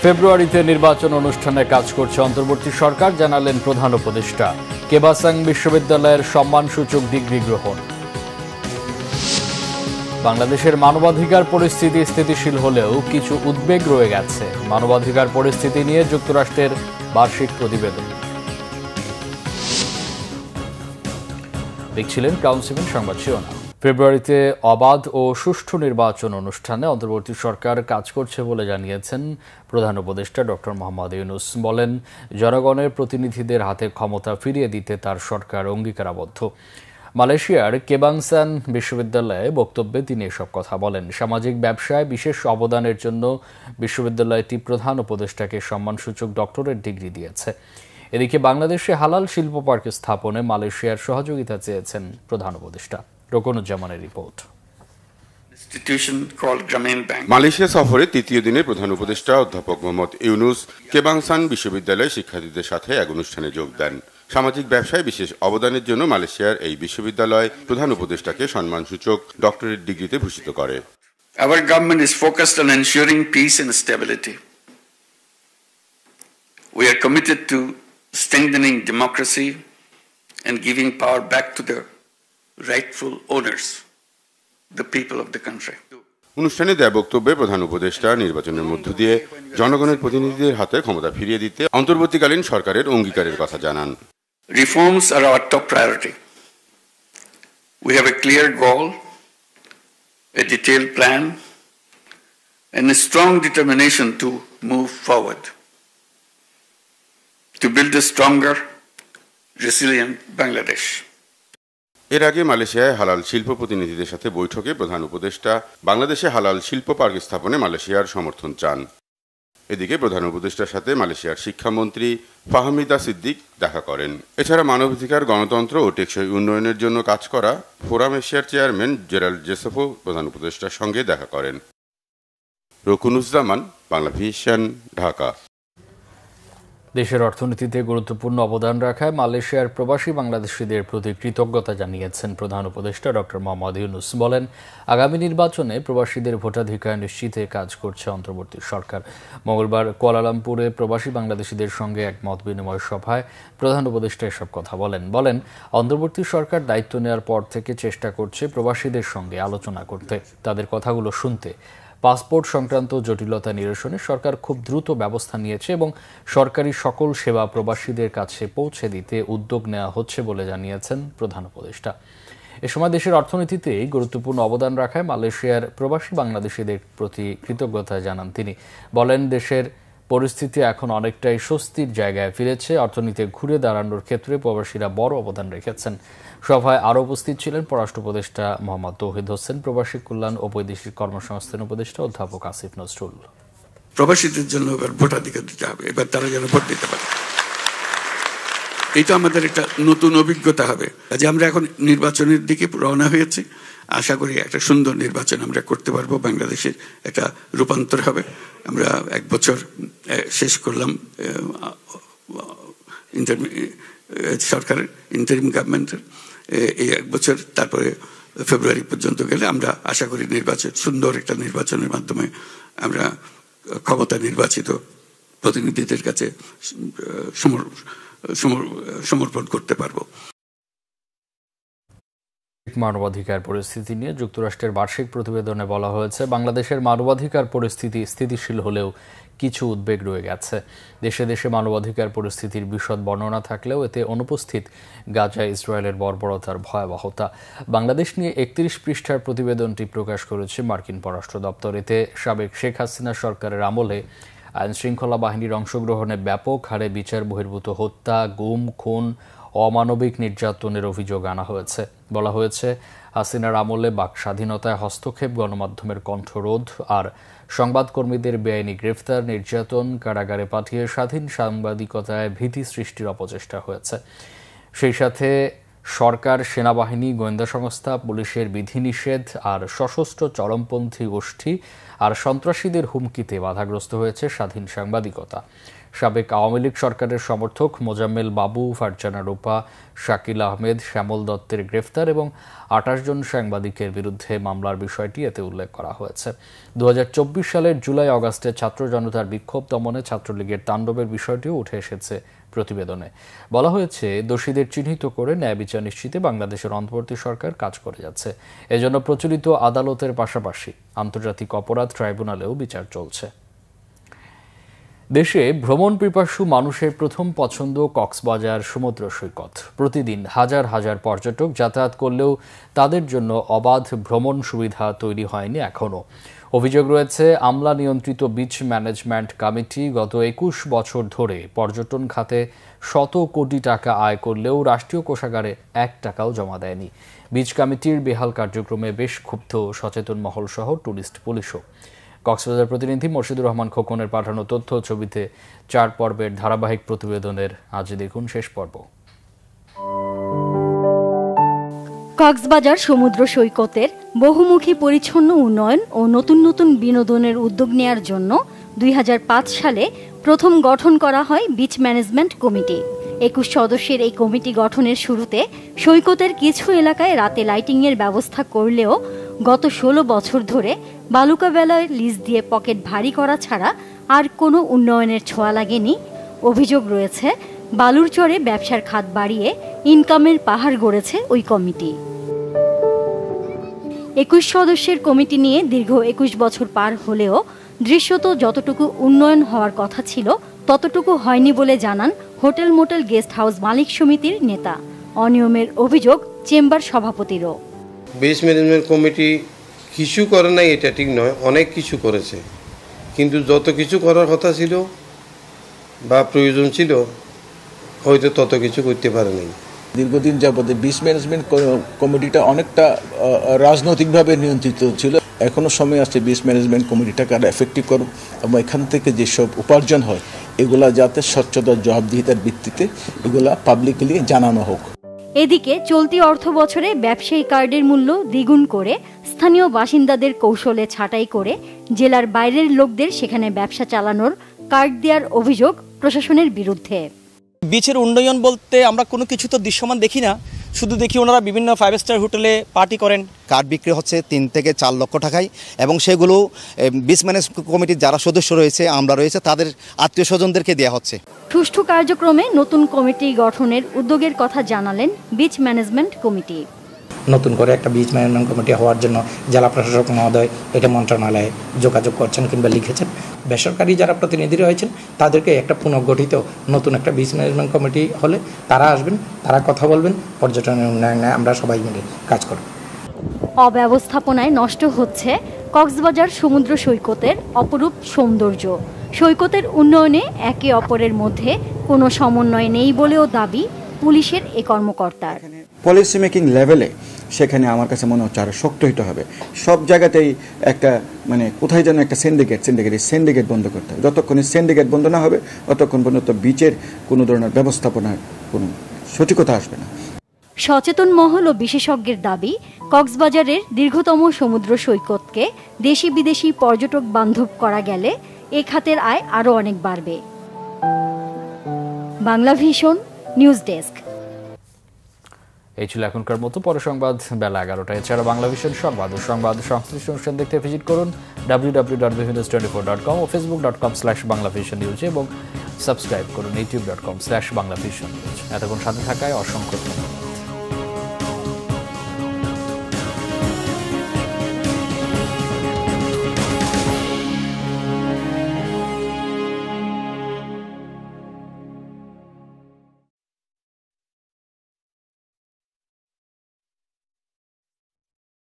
ফেব্রুয়ারিতে নির্বাচন অনুষ্ঠানে কাজ করছে অন্তর্বর্তী সরকার, জানালেন প্রধান উপদেষ্টা। কেবাসাং বিশ্ববিদ্যালয়ের সম্মানসূচক ডিগ্রি গ্রহণ। বাংলাদেশের মানবাধিকার পরিস্থিতি স্থিতিশীল হলেও কিছু উদ্বেগ রয়ে গেছে। মানবাধিকার পরিস্থিতি নিয়ে যুক্তরাষ্ট্রের বার্ষিক প্রতিবেদন। দেখছিলেন ক্রাউন সিভেন সংবাদ শিরোনাম। ফেব্রুয়ারিতে অবাধ ও সুষ্ঠু নির্বাচন অনুষ্ঠানে অন্তর্বর্তী সরকার কাজ করছে বলে জানিয়েছেন প্রধান উপদেষ্টা ডক্টর মোহাম্মদ ইউনূস। বলেন, জনগণের প্রতিনিধিদের হাতে ক্ষমতা ফিরিয়ে দিতে তার সরকার অঙ্গীকারাবদ্ধ। মালয়েশিয়ার কেবাংসান বিশ্ববিদ্যালয়ে বক্তব্যে তিনি এসব কথা বলেন। সামাজিক ব্যবসায় বিশেষ অবদানের জন্য বিশ্ববিদ্যালয়টি প্রধান উপদেষ্টাকে সম্মানসূচক ডক্টরেট ডিগ্রি দিয়েছে। এদিকে বাংলাদেশে হালাল শিল্প পার্ক স্থাপনে মালয়েশিয়ার সহযোগিতা চেয়েছেন প্রধান উপদেষ্টা। রোকনুজ্জামানের রিপোর্ট। মালয়েশিয়া সফরে তৃতীয় দিনে প্রধান উপদেষ্টা অধ্যাপক মোহাম্মদ ইউনূস কেবাংসান বিশ্ববিদ্যালয়ের শিক্ষার্থীদের সাথে এক অনুষ্ঠানে যোগ দেন। সামাজিক ব্যবসায় বিশেষ অবদানের জন্য মালয়েশিয়ার এই বিশ্ববিদ্যালয় প্রধান উপদেষ্টাকে সম্মানসূচক ডক্টরেট ডিগ্রিতে ভূষিত করে। Our government is focused on ensuring peace and stability. We are committed to strengthening democracy and giving power back to the rightful owners, the people of the country. অনুষ্ঠানে দেয়া বক্তব্যে প্রধান উপদেষ্টা নির্বাচনের মধ্য দিয়ে জনগণের প্রতিনিধিদের হাতে ক্ষমতা ফিরিয়ে দিতে অন্তর্বর্তীকালীন সরকারের অঙ্গীকারের কথা জানান। Reforms are our top priority. We have a clear goal, a detailed plan, and a strong determination to move forward, to build a stronger, resilient Bangladesh. এর আগে মালয়েশিয়ায় হালাল শিল্প প্রতিনিধিদের সাথে বৈঠকে প্রধান উপদেষ্টা বাংলাদেশে হালাল শিল্প পার্ক স্থাপনে মালয়েশিয়ার সমর্থন চান। এদিকে প্রধান উপদেষ্টার সাথে মালয়েশিয়ার শিক্ষামন্ত্রী ফাহমিদা সিদ্দিক দেখা করেন। এছাড়া মানবাধিকার, গণতন্ত্র ও টেকসই উন্নয়নের জন্য কাজ করা ফোরাম এশিয়ার চেয়ারম্যান জেরাল্ড জোসেফও প্রধান উপদেষ্টার সঙ্গে দেখা করেন। রকুনুজ্জামান, বাংলা ভিশন, ঢাকা। দেশের অর্থনীতিতে গুরুত্বপূর্ণ অবদান রাখায় মালয়েশিয়ার প্রবাসী বাংলাদেশিদের প্রতি কৃতজ্ঞতা জানিয়েছেন প্রধান উপদেষ্টা ডক্টর মোহাম্মদ ইউনূস। বলেন, আগামী নির্বাচনে প্রবাসীদের ভোটাধিকার নিশ্চিতে কাজ করছে অন্তর্বর্তী সরকার। মঙ্গলবার কুয়ালালামপুরে প্রবাসী বাংলাদেশিদের সঙ্গে এক মত বিনিময় সভায় প্রধান উপদেষ্টা এসব কথা বলেন, অন্তর্বর্তী সরকার দায়িত্ব নেওয়ার পর থেকে চেষ্টা করছে প্রবাসীদের সঙ্গে আলোচনা করতে, তাদের কথাগুলো শুনতে। পাসপোর্ট সংক্রান্ত জটিলতা নিরসনে সরকার খুব দ্রুত ব্যবস্থা নিয়েছে এবং সরকারি সকল সেবা প্রবাসীদের কাছে পৌঁছে দিতে উদ্যোগ নেওয়া হচ্ছে বলে জানিয়েছেন প্রধান উপদেষ্টা। এ সময় দেশের অর্থনীতিতে গুরুত্বপূর্ণ অবদান রাখায় মালয়েশিয়ার প্রবাসী বাংলাদেশিদের প্রতি কৃতজ্ঞতা জানান তিনি। বলেন, দেশের পরিস্থিতি এখন অনেকটাই স্বস্তির জায়গায় ফিরেছে। অর্থনীতি ঘুরে দাঁড়ানোর ক্ষেত্রে প্রবাসীরা বড় অবদান রেখেছেন। সভায় আরও উপস্থিত ছিলেন পররাষ্ট্র উপদেষ্টা মোহাম্মদ তৌহিদ হোসেন, প্রবাসী কল্যাণ ও বৈদেশিক কর্মসংস্থান উপদেষ্টা অধ্যাপক আসিফ নজরুল। প্রবাসীদের জন্য এবার ভোটাধিকার দিতে হবে, এবার তারা যেন ভোট দিতে পারে। এটা আমাদের একটা নতুন অভিজ্ঞতা হবে। যে আমরা এখন নির্বাচনের দিকে রওনা হয়েছি, আশা করি একটা সুন্দর নির্বাচন আমরা করতে পারবো। বাংলাদেশের একটা রূপান্তর হবে। আমরা এক বছর শেষ করলাম সরকারের ইন্টারিম গভর্নমেন্টের, এই এক বছর, তারপরে ফেব্রুয়ারি পর্যন্ত গেলে আমরা আশা করি নির্বাচন, সুন্দর একটা নির্বাচনের মাধ্যমে আমরা ক্ষমতা নির্বাচিত প্রতিনিধিদের কাছে সমর্পণ করতে পারবো। মানবাধিকার পরিস্থিতি নিয়ে যুক্তরাষ্ট্রের বার্ষিক প্রতিবেদনে বলা হয়েছে, বাংলাদেশের মানবাধিকার পরিস্থিতি স্থিতিশীল হলেও কিছু উদ্বেগ রয়ে গেছে। দেশে দেশে মানবাধিকার পরিস্থিতির বিশদ বর্ণনা থাকলেও এতে অনুপস্থিত গাজা ইসরায়েলের বর্বরতার ভয়াবহতা। বাংলাদেশ নিয়ে 31 পৃষ্ঠার প্রতিবেদনটি প্রকাশ করেছে মার্কিন পররাষ্ট্র দপ্তর। এতে সাবেক শেখ হাসিনা সরকারের আমলে আইন শৃঙ্খলা বাহিনীর অংশগ্রহণে ব্যাপক হারে বিচার বহির্ভূত হত্যা, গুম, খুন, অমানবিক নির্যাতনের অভিযোগ আনা হয়েছে। বলা হয়েছে, হাসিনার আমলে বাক স্বাধীনতায় হস্তক্ষেপ, গণমাধ্যমের কণ্ঠরোধ আর সংবাদকর্মীদের বেআইনি গ্রেফতার, নির্যাতন, কারাগারে পাঠিয়ে স্বাধীন সাংবাদিকতায় ভীতি সৃষ্টির অপচেষ্টা হয়েছে। সেই সাথে সরকার, সেনাবাহিনী, গোয়েন্দা সংস্থা, পুলিশের বিধিনিষেধ আর সশস্ত্র চরমপন্থী গোষ্ঠী আর সন্ত্রাসীদের হুমকিতে বাধাগ্রস্ত হয়েছে স্বাধীন সাংবাদিকতা। সাবেক আওয়ামী লীগ সরকারের সমর্থক মোজাম্মেল বাবু, ফারজানা রূপা, শাকিল আহমেদ, শ্যামল দত্তের গ্রেফতার এবং 28 জন সাংবাদিকের বিরুদ্ধে মামলার বিষয়টি এতে উল্লেখ করা হয়েছে। 2024 সালের জুলাই আগস্টে ছাত্র জনতার বিক্ষোভ দমনে ছাত্রলীগের তাণ্ডবের বিষয়টিও উঠে এসেছে প্রতিবেদনে। বলা হয়েছে, দোষীদের চিহ্নিত করে ন্যায় বিচার নিশ্চিতে বাংলাদেশের অন্তর্বর্তী সরকার কাজ করে যাচ্ছে। এজন্য প্রচলিত আদালতের পাশাপাশি আন্তর্জাতিক অপরাধ ট্রাইব্যুনালেও বিচার চলছে। দেশে ভ্রমণ পিপাসু মানুষের প্রথম পছন্দ কক্সবাজার সমুদ্র সৈকত। প্রতিদিন হাজার হাজার পর্যটক যাতায়াত করলেও তাদের জন্য অবাধ ভ্রমণ সুবিধা তৈরি হয়নি এখনও। অভিযোগ রয়েছে, আমলা নিয়ন্ত্রিত বিচ ম্যানেজমেন্ট কমিটি গত 21 বছর ধরে পর্যটন খাতে শত কোটি টাকা আয় করলেও রাষ্ট্রীয় কোষাগারে 1 টাকাও জমা দেয়নি। বিচ কমিটির বেহাল কার্যক্রমে বেশ ক্ষুব্ধ সচেতন মহল সহ টুরিস্ট পুলিশও। কক্সবাজার প্রতিনিধি মর্শিদুর রহমান খোকনের পাঠানো তথ্য ছবিতে 4 পর্বের ধারাবাহিক প্রতিবেদনের আজ দেখুন শেষ পর্ব। কক্সবাজার সমুদ্র সৈকতের বহুমুখী পরিচ্ছন্ন উন্নয়ন ও নতুন নতুন বিনোদনের উদ্যোগ নেয়ার জন্য 2005 সালে প্রথম গঠন করা হয় বিচ ম্যানেজমেন্ট কমিটি। 21 সদস্যের এই কমিটি গঠনের শুরুতে সৈকতের কিছু এলাকায় রাতে লাইটিংয়ের ব্যবস্থা করলেও গত 16 বছর ধরে বালুকাবেলায় লিজ দিয়ে পকেট ভারী করা ছাড়া আর কোনো উন্নয়নের ছোঁয়া লাগেনি। অভিযোগ রয়েছে, বালুর চরে ব্যবসার খাত বাড়িয়ে ইনকামের পাহাড় গড়েছে ওই কমিটি। 21 সদস্যের কমিটি নিয়ে দীর্ঘ 21 বছর পার হলেও দৃশ্যত যতটুকু উন্নয়ন হওয়ার কথা ছিল ততটুকু হয়নি বলে জানান হোটেল মোটেল গেস্ট হাউস মালিক সমিতির নেতা। অনিয়মের অভিযোগ চেম্বার সভাপতিরও। বিচ ম্যানেজমেন্ট কমিটি কিছু করে নাই এটা ঠিক নয়, অনেক কিছু করেছে, কিন্তু যত কিছু করার কথা ছিল বা প্রয়োজন ছিল হয়তো তত কিছু করতে পারে নাই। দীর্ঘদিন যাবত বিচ ম্যানেজমেন্ট কমিটিটা অনেকটা রাজনৈতিকভাবে নিয়ন্ত্রিত ছিল। এখনো সময় আছে বিচ ম্যানেজমেন্ট কমিটিটাকে আরো এফেক্টিভ করুক এবং এখান থেকে যেসব উপার্জন হয় এগুলা যাতে স্বচ্ছতা জবাবদিহিতার ভিত্তিতে এগুলা পাবলিকলি জানানো হোক। এদিকে চলতি অর্থ বছরে ব্যবসায়ী কার্ডের মূল্য দ্বিগুণ করে স্থানীয় বাসিন্দাদের কৌশলে ছাঁটাই করে জেলার বাইরের লোকদের সেখানে ব্যবসা চালানোর কার্ড দেওয়ার অভিযোগ প্রশাসনের বিরুদ্ধে। বিচের উন্নয়ন বলতে আমরা কোনো কিছু তো দৃশ্যমান দেখি না, শুধু দেখি ওনারা বিভিন্ন 5 স্টার হোটেলে পার্টি করেন। কার্ড বিক্রি হচ্ছে 3 থেকে 4 লক্ষ টাকায় এবং সেগুলো বিচ ম্যানেজমেন্ট কমিটির যারা সদস্য রয়েছে, আমরা রয়েছে, তাদের আত্মীয় স্বজনদেরকে দেওয়া হচ্ছে। সুষ্ঠু কার্যক্রমে নতুন কমিটি গঠনের উদ্যোগের কথা জানালেন বিচ ম্যানেজমেন্ট কমিটি। নতুন করে একটা বিচ ম্যানেজমেন্ট কমিটি হওয়ার জন্য জেলা প্রশাসক মহোদয় এটা মন্ত্রণালয়ে যোগাযোগ করছেন কিংবা লিখেছেন। বেসরকারি যারা প্রতিনিধি রয়েছেন তাদেরকে একটা পুনর্গঠিত নতুন একটা বিচ ম্যানেজমেন্ট কমিটি হলে তারা আসবেন, তারা কথা বলবেন, পর্যটনের উন্নয়নে আমরা সবাই মিলে কাজ করব। অব্যবস্থাপনায় নষ্ট হচ্ছে কক্সবাজার সমুদ্র সৈকতের অপরূপ সৌন্দর্য। সৈকতের উন্নয়নে একে অপরের মধ্যে কোনো সমন্বয় নেই বলেও দাবি পুলিশের এ কর্মকর্তার। পলিসি মেকিং লেভেলে সেখানে আমার কাছে মনে হচ্ছে আরও শক্ত হতে হবে। সব জায়গাতেই একটা কোথায় যেন একটা সিন্ডিকেট বন্ধ করতে হবে। যতক্ষণ সিন্ডিকেট বন্ধ না হবে ততক্ষণ পর্যন্ত বিচের কোনো ধরনের ব্যবস্থাপনার কোনো সঠিকতা আসবে না। সচেতন মহল ও বিশেষজ্ঞের দাবি, কক্সবাজারের দীর্ঘতম সমুদ্র সৈকতকে দেশি বিদেশি পর্যটক বান্ধব করা গেলে এ খাতের আয় আরও অনেক বাড়বে। Bangla vision news desk. এই ছিল এখনকার মতো। পরে সংবাদ বেলা 11টায়। এছাড়া বাংলা ভিশন সংবাদ ও সংবাদ সংশ্লিষ্ট অনুষ্ঠান দেখতে ভিজিট করুন www.bhnews24.com ও facebook.com/banglavisionnews এবং সাবস্ক্রাইব করুন youtube.com/banglavisionnews। এতক্ষণ সাথে থাকায় অসংখ্য ধন্যবাদ।